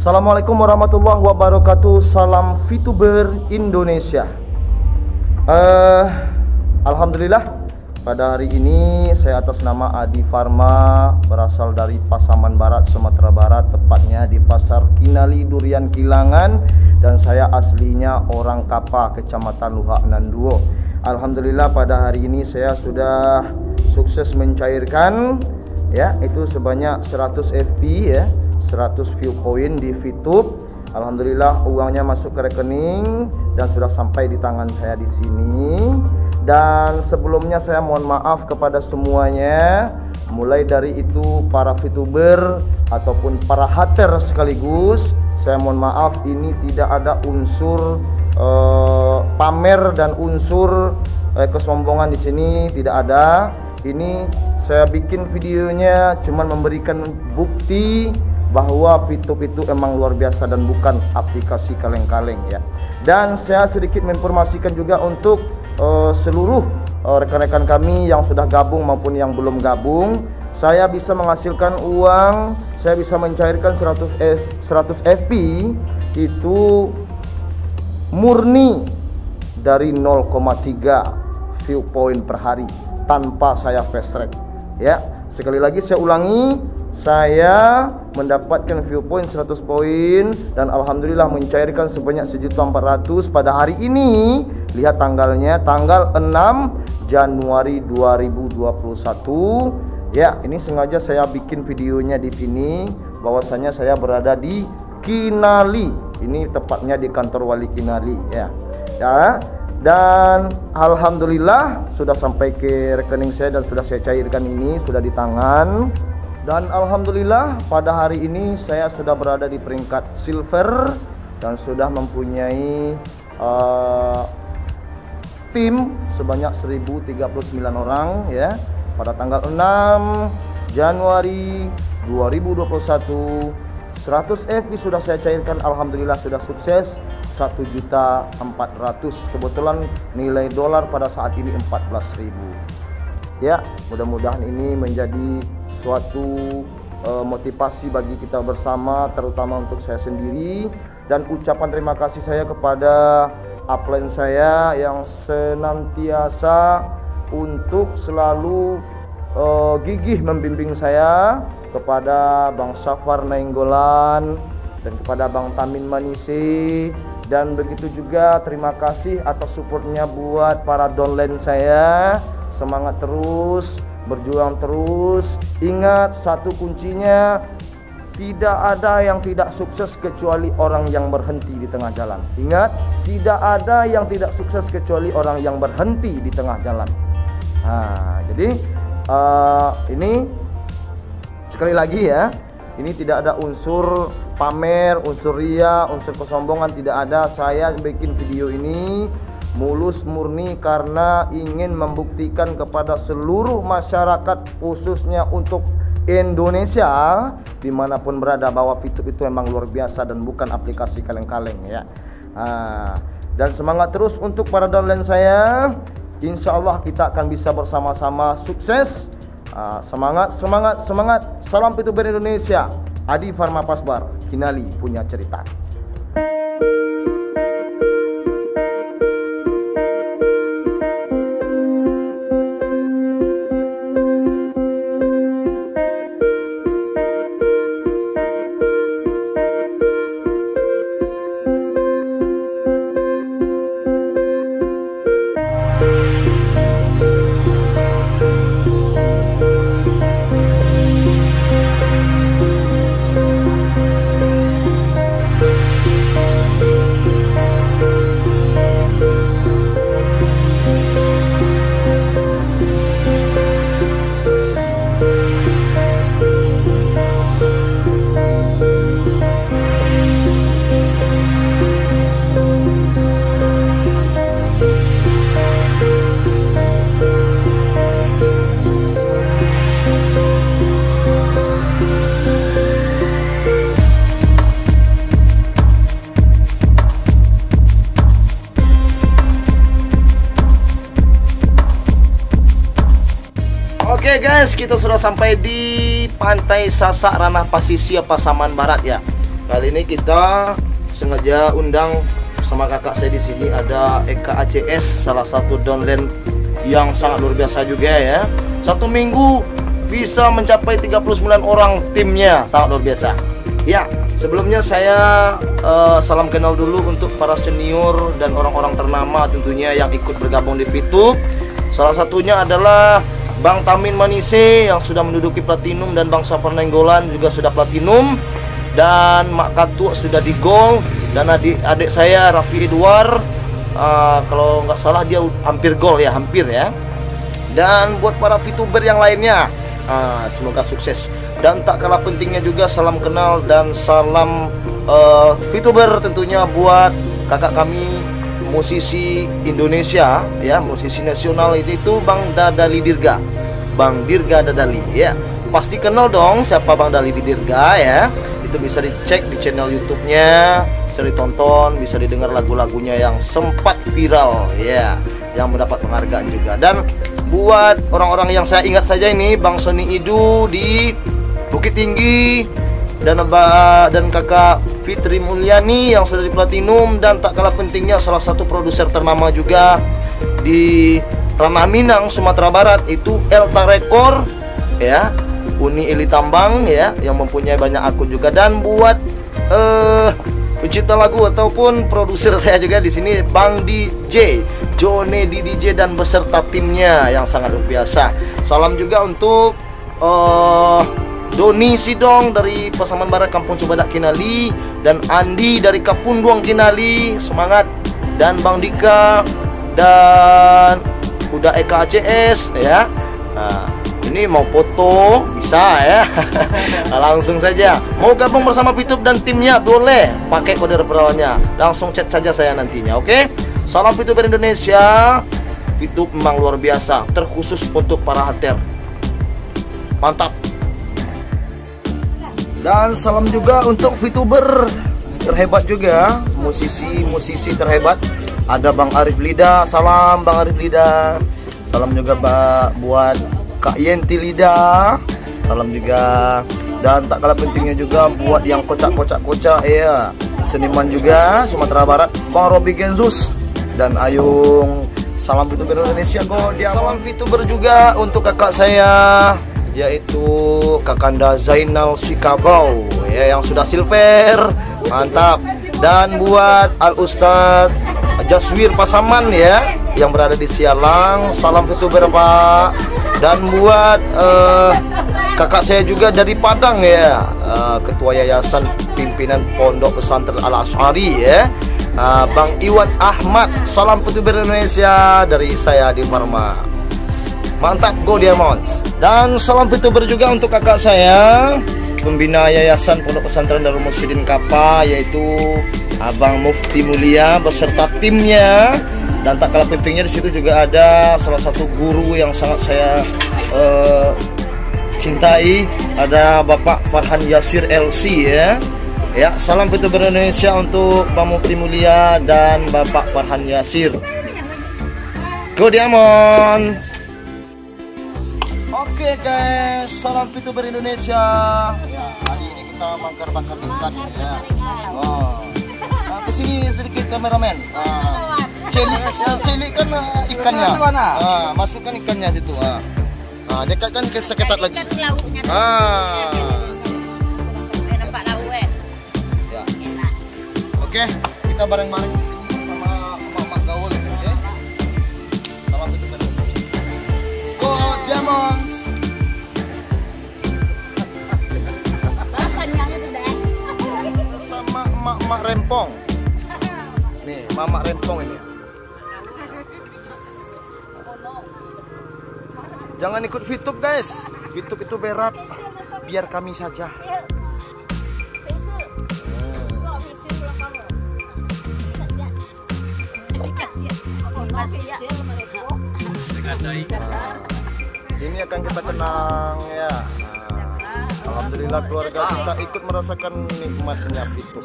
Assalamualaikum warahmatullahi wabarakatuh. Salam VTuber Indonesia. Alhamdulillah pada hari ini saya atas nama Adi Farma berasal dari Pasaman Barat, Sumatera Barat, tepatnya di Pasar Kinali Durian Kilangan, dan saya aslinya orang Kapa, Kecamatan Luhak Nanduo. Alhamdulillah pada hari ini saya sudah sukses mencairkan ya itu sebanyak 100 FP ya, 100 view point di VTube. Alhamdulillah uangnya masuk ke rekening dan sudah sampai di tangan saya di sini. Dan sebelumnya saya mohon maaf kepada semuanya, mulai dari itu para VTuber ataupun para hater sekaligus. Saya mohon maaf, ini tidak ada unsur pamer dan unsur kesombongan di sini, tidak ada. Ini saya bikin videonya cuman memberikan bukti bahwa VTube itu emang luar biasa dan bukan aplikasi kaleng-kaleng ya. Dan saya sedikit menginformasikan juga untuk seluruh rekan-rekan kami yang sudah gabung maupun yang belum gabung, saya bisa menghasilkan uang, saya bisa mencairkan 100 FP itu murni dari 0,3 view point per hari tanpa saya fast track ya. Sekali lagi saya ulangi, saya mendapatkan view point 100 poin dan alhamdulillah mencairkan sebanyak 1.400.000 pada hari ini. Lihat tanggalnya, tanggal 6 Januari 2021 ya. Ini sengaja saya bikin videonya di sini bahwasanya saya berada di Kinali. Ini tepatnya di kantor Wali Kinali ya. Dan alhamdulillah sudah sampai ke rekening saya dan sudah saya cairkan, ini sudah di tangan. Dan alhamdulillah pada hari ini saya sudah berada di peringkat silver dan sudah mempunyai tim sebanyak 1039 orang ya. Pada tanggal 6 Januari 2021 100 FP sudah saya cairkan, alhamdulillah sudah sukses 1.400.000. Kebetulan nilai dolar pada saat ini 14.000 ya. Mudah-mudahan ini menjadi suatu motivasi bagi kita bersama, terutama untuk saya sendiri. Dan ucapan terima kasih saya kepada upline saya yang senantiasa untuk selalu gigih membimbing saya, kepada Bang Safar Nainggolan dan kepada Bang Tamin Manise. Dan begitu juga terima kasih atas supportnya buat para downline saya. Semangat terus, berjuang terus. Ingat satu kuncinya, tidak ada yang tidak sukses kecuali orang yang berhenti di tengah jalan. Ingat, tidak ada yang tidak sukses kecuali orang yang berhenti di tengah jalan. Nah, jadi ini sekali lagi ya, ini tidak ada unsur pamer, unsur ria, unsur kesombongan, tidak ada. Saya bikin video ini mulus murni karena ingin membuktikan kepada seluruh masyarakat, khususnya untuk Indonesia dimanapun berada, bahwa VTube itu memang luar biasa dan bukan aplikasi kaleng-kaleng ya. Dan semangat terus untuk para downline saya. Insya Allah kita akan bisa bersama-sama sukses. Semangat, semangat, semangat. Salam VTuber Indonesia. Adi Farma Pasbar, Kinali punya cerita. Oke guys, kita sudah sampai di Pantai Sasak Ranah Pasisia, Pasaman Barat ya. Kali ini kita sengaja undang sama kakak saya di sini, ada Eka ACS, salah satu downline yang sangat luar biasa juga ya. Satu minggu bisa mencapai 39 orang timnya, sangat luar biasa. Ya, sebelumnya saya salam kenal dulu untuk para senior dan orang-orang ternama tentunya yang ikut bergabung di Fitup. Salah satunya adalah Bang Tamin Manise yang sudah menduduki platinum, dan Bang Safar Nenggolan juga sudah platinum, dan Mak Katu sudah di gold, dan adik saya Raffi Edward kalau nggak salah dia hampir gold ya, hampir ya. Dan buat para VTuber yang lainnya, semoga sukses. Dan tak kalah pentingnya juga salam kenal dan salam VTuber tentunya buat kakak kami musisi Indonesia ya, musisi nasional itu Bang Dadali Dirga, Bang Dirga Dadali ya. Pasti kenal dong siapa Bang Dadali Dirga ya. Itu bisa dicek di channel YouTube-nya, bisa ditonton, bisa didengar lagu-lagunya yang sempat viral ya, yang mendapat penghargaan juga. Dan buat orang-orang yang saya ingat saja ini, Bang Sony Idu di Bukit Tinggi, dan kakak Fitri Mulyani yang sudah di platinum, dan tak kalah pentingnya salah satu produser ternama juga di Ranah Minang, Sumatera Barat, itu Elta Record ya, Uni Eli Tambang ya, yang mempunyai banyak akun juga. Dan buat pencipta lagu ataupun produser saya juga di sini, Bang DJ Jone di DJ dan beserta timnya yang sangat luar biasa. Salam juga untuk Doni Sidong dari Pasaman Barat Kampung Cibadak Kinali, dan Andi dari Kapunduang Kinali, semangat. Dan Bang Dika dan udah Eka ACS ya. Nah, ini mau foto bisa ya. Langsung saja mau gabung bersama Fitup dan timnya, boleh pakai kode referralnya, langsung chat saja saya nantinya. Oke, salam VTuber Indonesia. Fitup memang luar biasa, terkhusus untuk para hater, mantap. Dan salam juga untuk VTuber terhebat juga, musisi terhebat. Ada Bang Arif Lida, salam Bang Arif Lida. Salam juga buat Kak Yenti Lida, salam juga. Dan tak kalah pentingnya juga buat yang kocak ya, seniman juga Sumatera Barat, Bang Robi Genzus dan Ayung. Salam VTuber Indonesia, go dia. Salam VTuber juga untuk kakak saya, yaitu Kakanda Zainal Sikabau ya, yang sudah silver, mantap. Dan buat Al Ustadz Jaswir Pasaman ya, yang berada di Sialang, salam VTuber Pak. Dan buat kakak saya juga dari Padang ya, ketua yayasan pimpinan Pondok Pesantren Al Asy'ari ya, Bang Iwan Ahmad. Salam VTuber Indonesia dari saya di Parma, mantap, go Diamonds. Dan salam VTuber juga untuk kakak saya, pembina yayasan Pondok Pesantren Darul Muhsinin Kapa, yaitu Abang Mufti Mulia beserta timnya. Dan tak kalah pentingnya di situ juga ada salah satu guru yang sangat saya cintai, ada Bapak Farhan Yasir LC ya. Ya, salam VTuber Indonesia untuk Bang Mufti Mulia dan Bapak Farhan Yasir. Go Diamond. Oke guys, salam VTuber Indonesia. Ya, hari ini kita bakar ikan ya. Kesini sedikit kameramen. Cilik kan ikannya. Masukkan ikannya situ. Dekatkan seketat lagi. Nampak lauk ya. Oke, kita bareng-bareng sama Mama Gaul. Oke. Salam VTuber Indonesia. Go Diamonds. Sama Mak Rempong. Nih, Mama Rempong ini. Jangan ikut Fitup guys. Fitup itu berat. Biar kami saja. Ini akan kita kenang ya. Alhamdulillah keluarga kita ikut merasakan nikmatnya Fitup.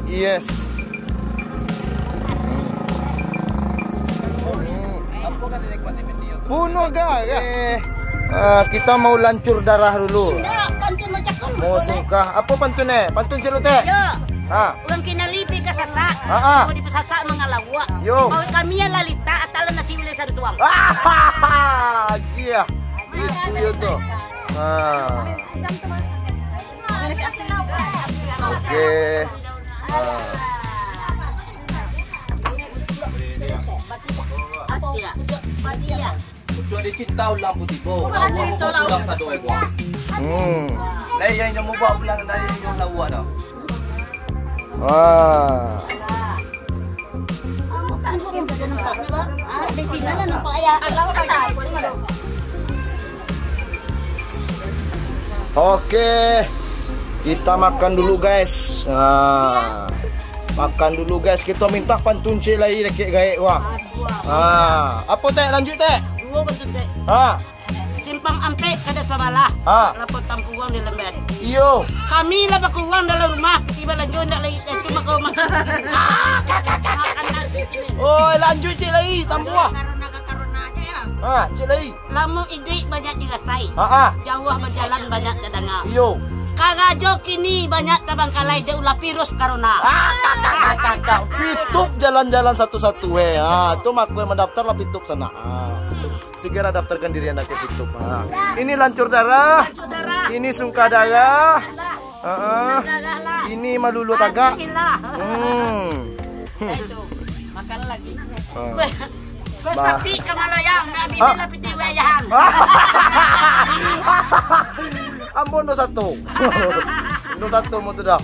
Yes. Bunuh gak ya? Kita mau lancur darah dulu. Musungkah. Apa pantun Pantun sila teh. Yo. Ha. Ulang kinalipi ka sasa. Ah. O di pasasa mga lawa. Yo. Bawat kami yang lalita at alam na siwili sa dutuang. Iya. Itu yun to. Oke. Cuma dicinta ulang putih bo. Ulang sa doy ko. Lai yang mo ba ulang na yung lawa na. Oke. Kita makan dulu guys. Makan dulu guys. Kita minta pantun cik lagi dekat gaek wah. Apa teh lanjut teh? Dua betul teh. Simpang ampe kada samala. Lapot tampuang di lembet. Iyo. Kami lah bakuang dalam rumah. Tiba lanjut ndak lagi itu makau makan. Oh, lanjut cik lagi tampuah. Karena aja ya. Cik lagi. Lamu ide banyak dirasai. Jauh berjalan banyak terdengar. Iyo. Kagajo kini banyak tabangkalai dia ulah virus corona. Kakak pitup jalan-jalan satu-satu itu mak gue mendaftar lah pitup sana. Segera daftarkan diri anda ke pitup. Ini lancur darah. Ini sungka darah. Ini malulu tagak. Itu makan lagi. Sapi kamalayang nabi bila piti wayang. Ambon no satu. No satu mo to dah.